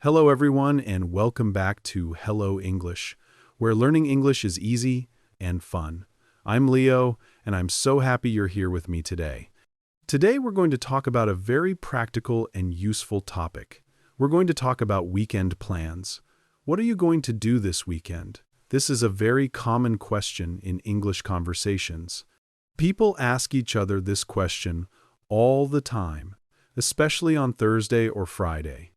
Hello everyone and welcome back to Hello English, where learning English is easy and fun. I'm Leo and I'm so happy you're here with me today. Today we're going to talk about a very practical and useful topic. We're going to talk about weekend plans. What are you going to do this weekend? This is a very common question in English conversations. People ask each other this question all the time, especially on Thursday or Friday.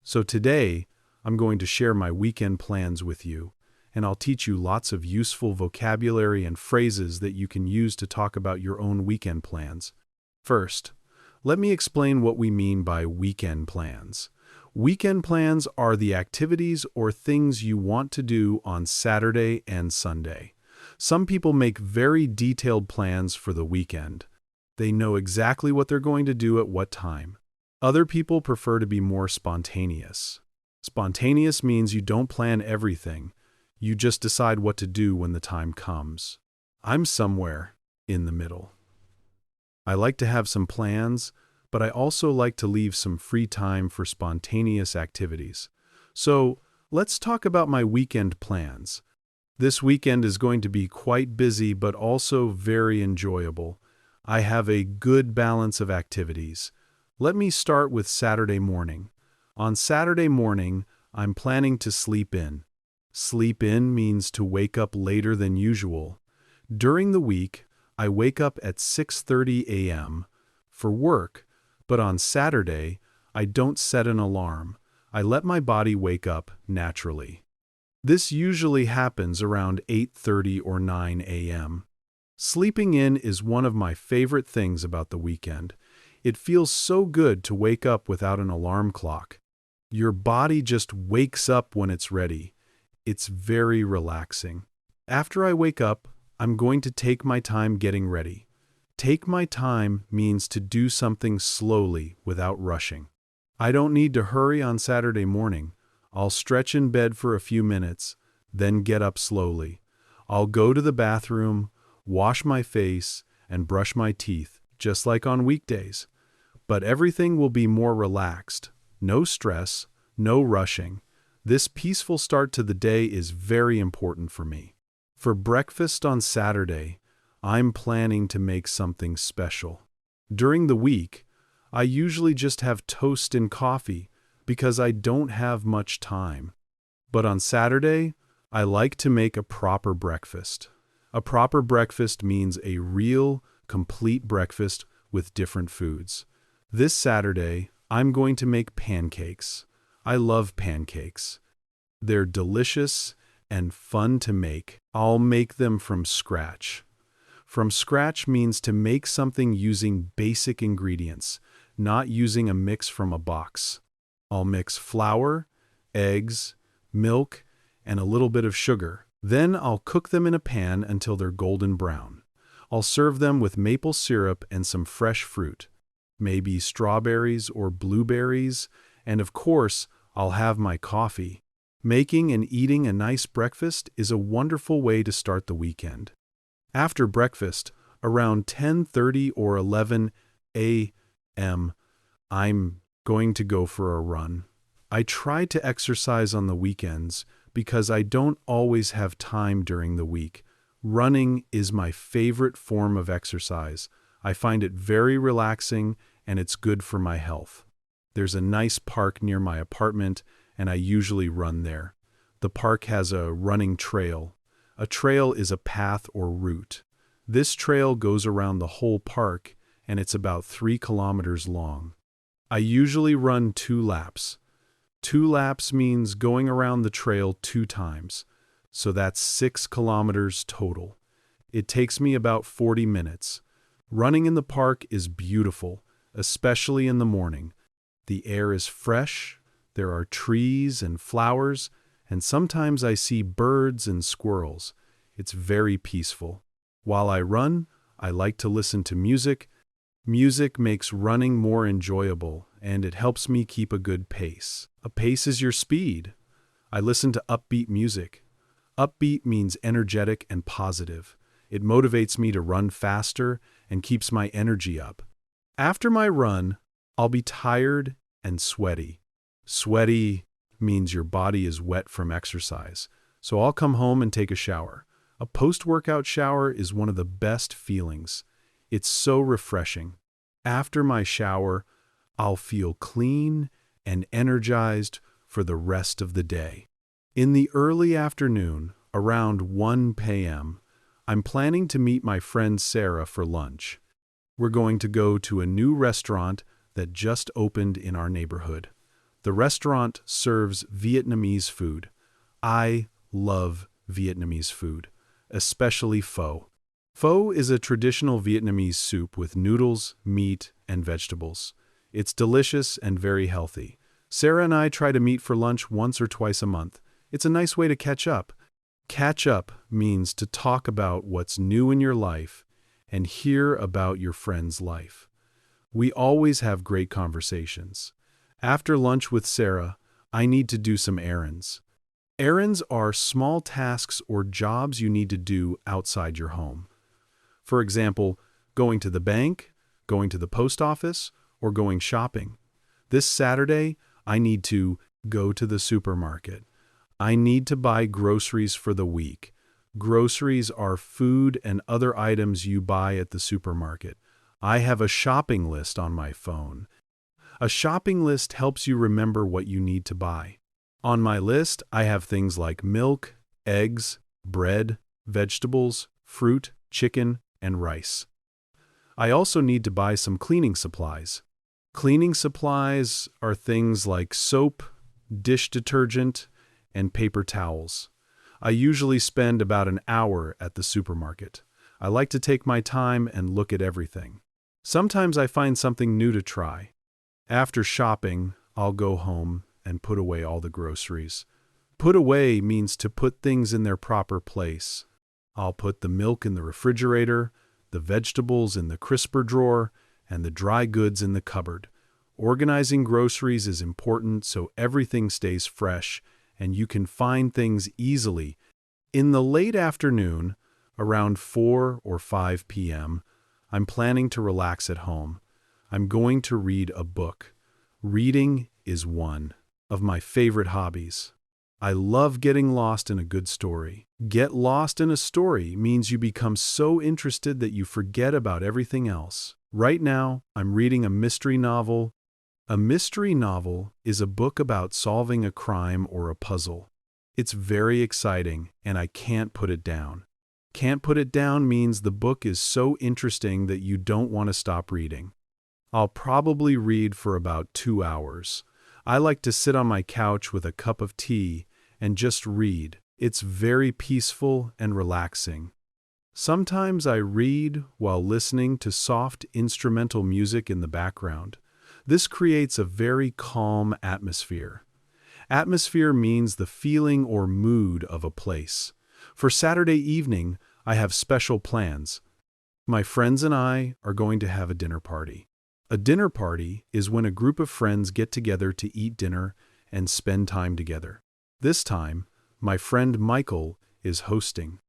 So today, I'm going to share my weekend plans with you, and I'll teach you lots of useful vocabulary and phrases that you can use to talk about your own weekend plans. First, let me explain what we mean by weekend plans. Weekend plans are the activities or things you want to do on Saturday and Sunday. Some people make very detailed plans for the weekend. They know exactly what they're going to do at what time. Other people prefer to be more spontaneous. Spontaneous means you don't plan everything. You just decide what to do when the time comes. I'm somewhere in the middle. I like to have some plans, but I also like to leave some free time for spontaneous activities. So, let's talk about my weekend plans. This weekend is going to be quite busy, but also very enjoyable. I have a good balance of activities. Let me start with Saturday morning. On Saturday morning, I'm planning to sleep in. Sleep in means to wake up later than usual. During the week, I wake up at 6:30 a.m. for work, but on Saturday, I don't set an alarm. I let my body wake up naturally. This usually happens around 8:30 or 9 a.m. Sleeping in is one of my favorite things about the weekend. It feels so good to wake up without an alarm clock. Your body just wakes up when it's ready. It's very relaxing. After I wake up, I'm going to take my time getting ready. Take my time means to do something slowly without rushing. I don't need to hurry on Saturday morning. I'll stretch in bed for a few minutes, then get up slowly. I'll go to the bathroom, wash my face, and brush my teeth, just like on weekdays. But everything will be more relaxed. No stress, no rushing. This peaceful start to the day is very important for me. For breakfast on Saturday, I'm planning to make something special. During the week, I usually just have toast and coffee because I don't have much time. But on Saturday, I like to make a proper breakfast. A proper breakfast means a real, complete breakfast with different foods. This Saturday, I'm going to make pancakes. I love pancakes. They're delicious and fun to make. I'll make them from scratch. From scratch means to make something using basic ingredients, not using a mix from a box. I'll mix flour, eggs, milk, and a little bit of sugar. Then I'll cook them in a pan until they're golden brown. I'll serve them with maple syrup and some fresh fruit. Maybe strawberries or blueberries, and of course, I'll have my coffee. Making and eating a nice breakfast is a wonderful way to start the weekend. After breakfast, around 10:30 or 11 a.m., I'm going to go for a run. I try to exercise on the weekends because I don't always have time during the week. Running is my favorite form of exercise. I find it very relaxing and it's good for my health. There's a nice park near my apartment and I usually run there. The park has a running trail. A trail is a path or route. This trail goes around the whole park and it's about 3 kilometers long. I usually run 2 laps. 2 laps means going around the trail 2 times. So that's 6 kilometers total. It takes me about 40 minutes. Running in the park is beautiful, especially in the morning. The air is fresh, there are trees and flowers, and sometimes I see birds and squirrels. It's very peaceful. While I run, I like to listen to music. Music makes running more enjoyable, and it helps me keep a good pace. A pace is your speed. I listen to upbeat music. Upbeat means energetic and positive. It motivates me to run faster and keeps my energy up. After my run, I'll be tired and sweaty. Sweaty means your body is wet from exercise, so I'll come home and take a shower. A post-workout shower is one of the best feelings. It's so refreshing. After my shower, I'll feel clean and energized for the rest of the day. In the early afternoon, around 1 p.m., I'm planning to meet my friend Sarah for lunch. We're going to go to a new restaurant that just opened in our neighborhood. The restaurant serves Vietnamese food. I love Vietnamese food, especially pho. Pho is a traditional Vietnamese soup with noodles, meat, and vegetables. It's delicious and very healthy. Sarah and I try to meet for lunch once or twice a month. It's a nice way to catch up. Catch up means to talk about what's new in your life and hear about your friend's life. We always have great conversations. After lunch with Sarah, I need to do some errands. Errands are small tasks or jobs you need to do outside your home. For example, going to the bank, going to the post office, or going shopping. This Saturday, I need to go to the supermarket. I need to buy groceries for the week. Groceries are food and other items you buy at the supermarket. I have a shopping list on my phone. A shopping list helps you remember what you need to buy. On my list, I have things like milk, eggs, bread, vegetables, fruit, chicken, and rice. I also need to buy some cleaning supplies. Cleaning supplies are things like soap, dish detergent, and paper towels. I usually spend about an hour at the supermarket. I like to take my time and look at everything. Sometimes I find something new to try. After shopping, I'll go home and put away all the groceries. Put away means to put things in their proper place. I'll put the milk in the refrigerator, the vegetables in the crisper drawer, and the dry goods in the cupboard. Organizing groceries is important so everything stays fresh and you can find things easily. In the late afternoon, around 4 or 5 p.m., I'm planning to relax at home. I'm going to read a book. Reading is one of my favorite hobbies. I love getting lost in a good story. Get lost in a story means you become so interested that you forget about everything else. Right now, I'm reading a mystery novel. A mystery novel is a book about solving a crime or a puzzle. It's very exciting, and I can't put it down. Can't put it down means the book is so interesting that you don't want to stop reading. I'll probably read for about 2 hours. I like to sit on my couch with a cup of tea and just read. It's very peaceful and relaxing. Sometimes I read while listening to soft instrumental music in the background. This creates a very calm atmosphere. Atmosphere means the feeling or mood of a place. For Saturday evening, I have special plans. My friends and I are going to have a dinner party. A dinner party is when a group of friends get together to eat dinner and spend time together. This time, my friend Michael is hosting.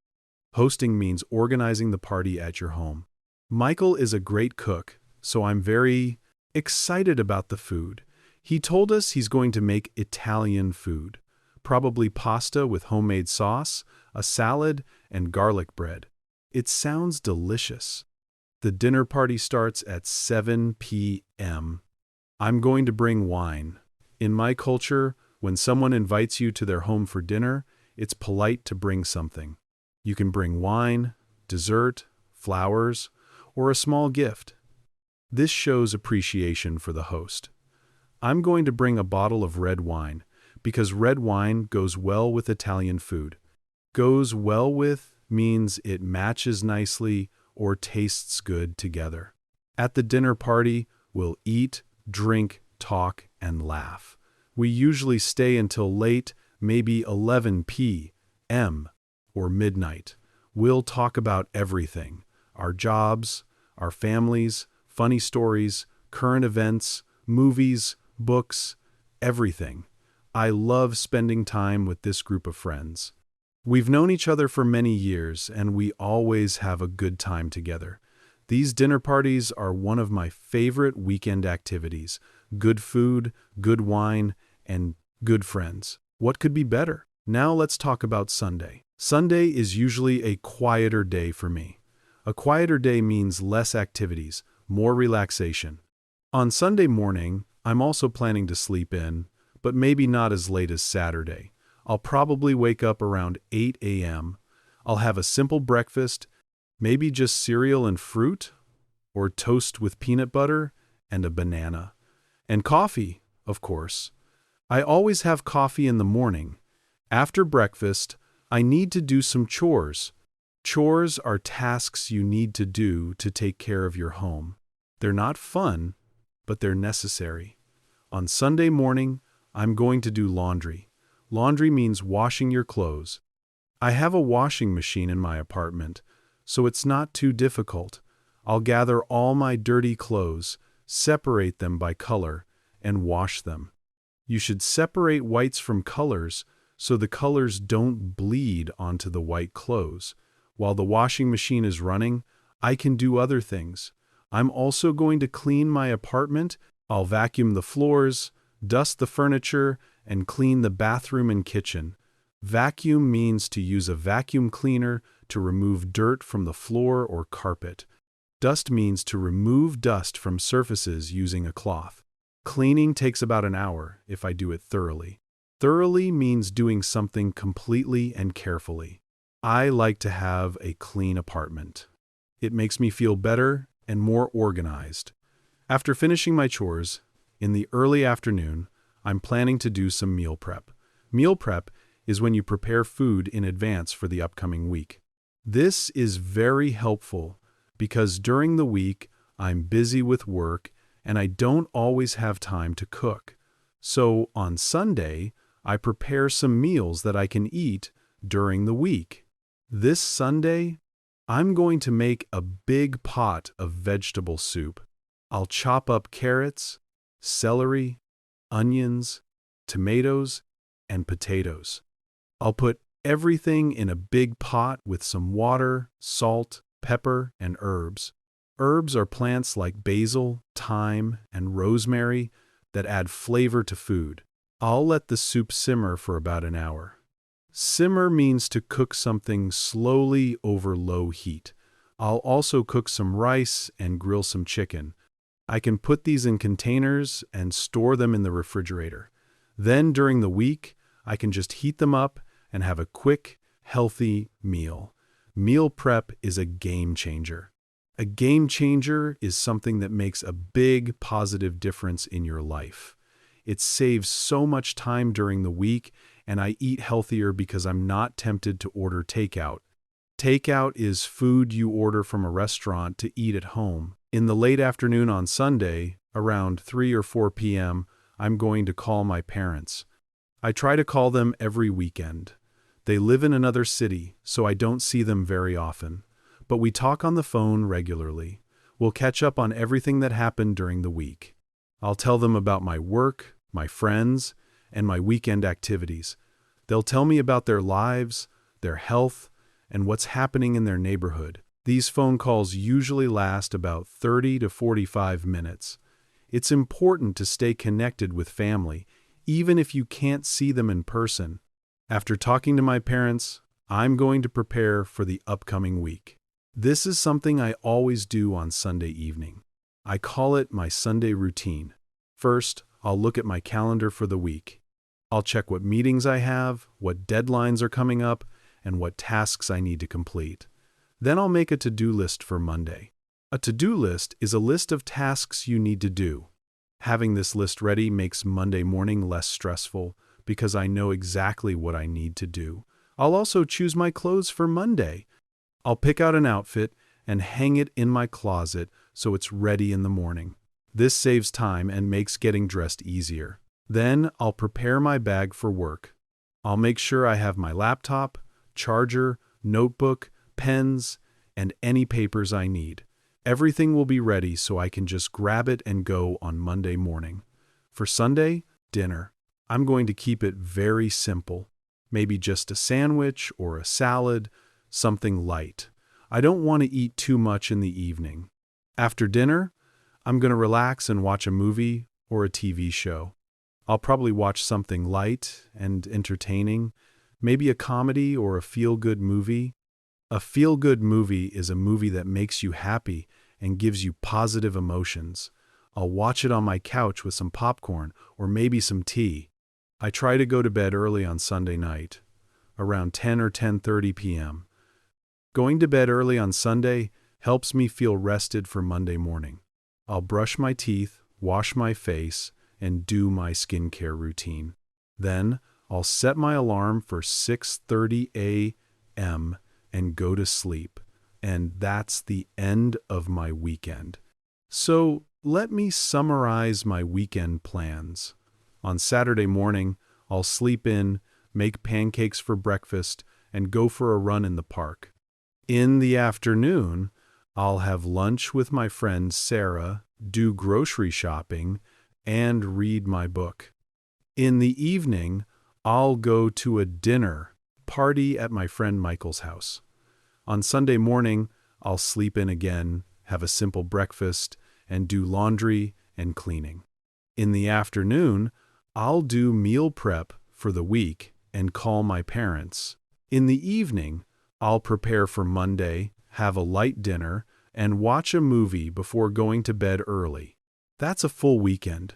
Hosting means organizing the party at your home. Michael is a great cook, so I'm very excited about the food. He told us he's going to make Italian food, probably pasta with homemade sauce, a salad, and garlic bread. It sounds delicious. The dinner party starts at 7 p.m. I'm going to bring wine. In my culture, when someone invites you to their home for dinner, it's polite to bring something. You can bring wine, dessert, flowers, or a small gift. This shows appreciation for the host. I'm going to bring a bottle of red wine because red wine goes well with Italian food. Goes well with means it matches nicely or tastes good together. At the dinner party, we'll eat, drink, talk, and laugh. We usually stay until late, maybe 11 p.m. or midnight. We'll talk about everything: our jobs, our families, funny stories, current events, movies, books, everything. I love spending time with this group of friends. We've known each other for many years, and we always have a good time together. These dinner parties are one of my favorite weekend activities. Good food, good wine, and Good friends, what could be better? Now let's talk about Sunday. Sunday is usually a quieter day for me. A quieter day means less activities, more relaxation. On Sunday morning, I'm also planning to sleep in, but maybe not as late as Saturday. I'll probably wake up around 8 a.m. I'll have a simple breakfast, maybe just cereal and fruit, or toast with peanut butter and a banana. And coffee, of course. I always have coffee in the morning. After breakfast, I need to do some chores. Chores are tasks you need to do to take care of your home. They're not fun, but they're necessary. On Sunday morning, I'm going to do laundry. Laundry means washing your clothes. I have a washing machine in my apartment, so it's not too difficult. I'll gather all my dirty clothes, separate them by color, and wash them. You should separate whites from colors so the colors don't bleed onto the white clothes. While the washing machine is running, I can do other things. I'm also going to clean my apartment. I'll vacuum the floors, dust the furniture, and clean the bathroom and kitchen. Vacuum means to use a vacuum cleaner to remove dirt from the floor or carpet. Dust means to remove dust from surfaces using a cloth. Cleaning takes about an hour if I do it thoroughly. Thoroughly means doing something completely and carefully. I like to have a clean apartment. It makes me feel better and more organized. After finishing my chores, in the early afternoon, I'm planning to do some meal prep. Meal prep is when you prepare food in advance for the upcoming week. This is very helpful because during the week, I'm busy with work and I don't always have time to cook. So on Sunday, I prepare some meals that I can eat during the week. This Sunday, I'm going to make a big pot of vegetable soup. I'll chop up carrots, celery, onions, tomatoes, and potatoes. I'll put everything in a big pot with some water, salt, pepper, and herbs. Herbs are plants like basil, thyme, and rosemary that add flavor to food. I'll let the soup simmer for about an hour. Simmer means to cook something slowly over low heat. I'll also cook some rice and grill some chicken. I can put these in containers and store them in the refrigerator. Then during the week, I can just heat them up and have a quick, healthy meal. Meal prep is a game changer. A game changer is something that makes a big positive difference in your life. It saves so much time during the week, and I eat healthier because I'm not tempted to order takeout. Takeout is food you order from a restaurant to eat at home. In the late afternoon on Sunday, around 3 or 4 p.m., I'm going to call my parents. I try to call them every weekend. They live in another city, so I don't see them very often. But we talk on the phone regularly. We'll catch up on everything that happened during the week. I'll tell them about my work, my friends, and my weekend activities. They'll tell me about their lives, their health, and what's happening in their neighborhood. These phone calls usually last about 30 to 45 minutes. It's important to stay connected with family, even if you can't see them in person. After talking to my parents, I'm going to prepare for the upcoming week. This is something I always do on Sunday evening. I call it my Sunday routine. First, I'll look at my calendar for the week. I'll check what meetings I have, what deadlines are coming up, and what tasks I need to complete. Then I'll make a to-do list for Monday. A to-do list is a list of tasks you need to do. Having this list ready makes Monday morning less stressful because I know exactly what I need to do. I'll also choose my clothes for Monday. I'll pick out an outfit and hang it in my closet so it's ready in the morning. This saves time and makes getting dressed easier. Then I'll prepare my bag for work. I'll make sure I have my laptop, charger, notebook, pens, and any papers I need. Everything will be ready so I can just grab it and go on Monday morning. For Sunday, dinner. I'm going to keep it very simple. Maybe just a sandwich or a salad, something light. I don't want to eat too much in the evening. After dinner, I'm going to relax and watch a movie or a TV show. I'll probably watch something light and entertaining, maybe a comedy or a feel-good movie. A feel-good movie is a movie that makes you happy and gives you positive emotions. I'll watch it on my couch with some popcorn or maybe some tea. I try to go to bed early on Sunday night, around 10 or 10:30 p.m. Going to bed early on Sunday helps me feel rested for Monday morning. I'll brush my teeth, wash my face, and do my skincare routine. Then I'll set my alarm for 6:30 a.m. and go to sleep. And that's the end of my weekend. So let me summarize my weekend plans. On Saturday morning, I'll sleep in, make pancakes for breakfast, and go for a run in the park. In the afternoon, I'll have lunch with my friend Sarah, do grocery shopping, and read my book. In the evening, I'll go to a dinner party at my friend Michael's house. On Sunday morning, I'll sleep in again, have a simple breakfast, and do laundry and cleaning. In the afternoon, I'll do meal prep for the week and call my parents. In the evening, I'll prepare for Monday, have a light dinner, and watch a movie before going to bed early. That's a full weekend.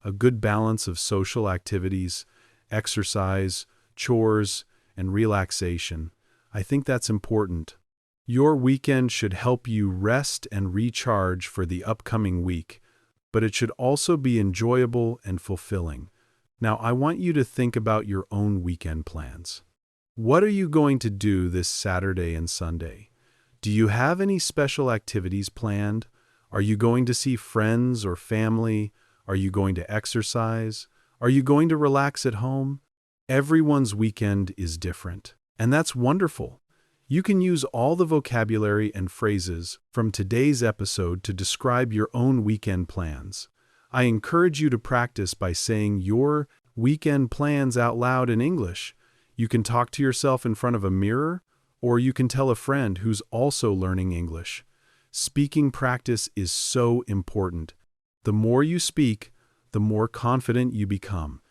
A good balance of social activities, exercise, chores, and relaxation. I think that's important. Your weekend should help you rest and recharge for the upcoming week, but it should also be enjoyable and fulfilling. Now, I want you to think about your own weekend plans. What are you going to do this Saturday and Sunday? Do you have any special activities planned? Are you going to see friends or family? Are you going to exercise? Are you going to relax at home? Everyone's weekend is different, and that's wonderful. You can use all the vocabulary and phrases from today's episode to describe your own weekend plans. I encourage you to practice by saying your weekend plans out loud in English. You can talk to yourself in front of a mirror, or you can tell a friend who's also learning English. Speaking practice is so important. The more you speak, the more confident you become.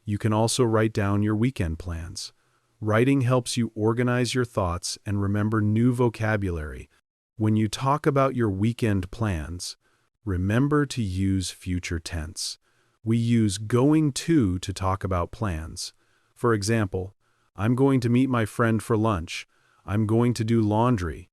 You can also write down your weekend plans. Writing helps you organize your thoughts and remember new vocabulary. When you talk about your weekend plans, remember to use future tense. We use going to talk about plans. For example, I'm going to meet my friend for lunch. I'm going to do laundry.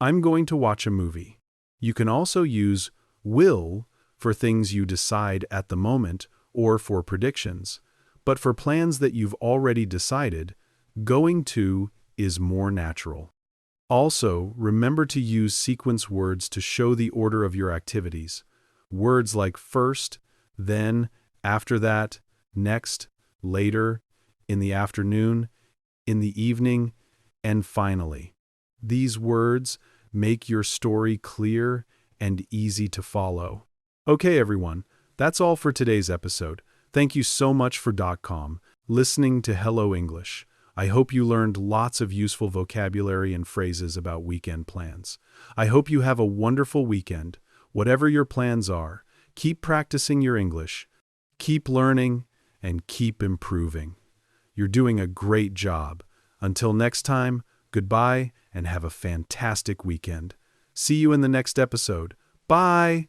I'm going to watch a movie. You can also use will for things you decide at the moment or for predictions. But for plans that you've already decided, going to is more natural. Also, remember to use sequence words to show the order of your activities. Words like first, then, after that, next, later, in the afternoon, in the evening, and finally. These words make your story clear and easy to follow. Okay, everyone, that's all for today's episode. Thank you so much for listening to Hello English. I hope you learned lots of useful vocabulary and phrases about weekend plans. I hope you have a wonderful weekend. Whatever your plans are, keep practicing your English, keep learning, and keep improving. You're doing a great job. Until next time, goodbye and have a fantastic weekend. See you in the next episode. Bye!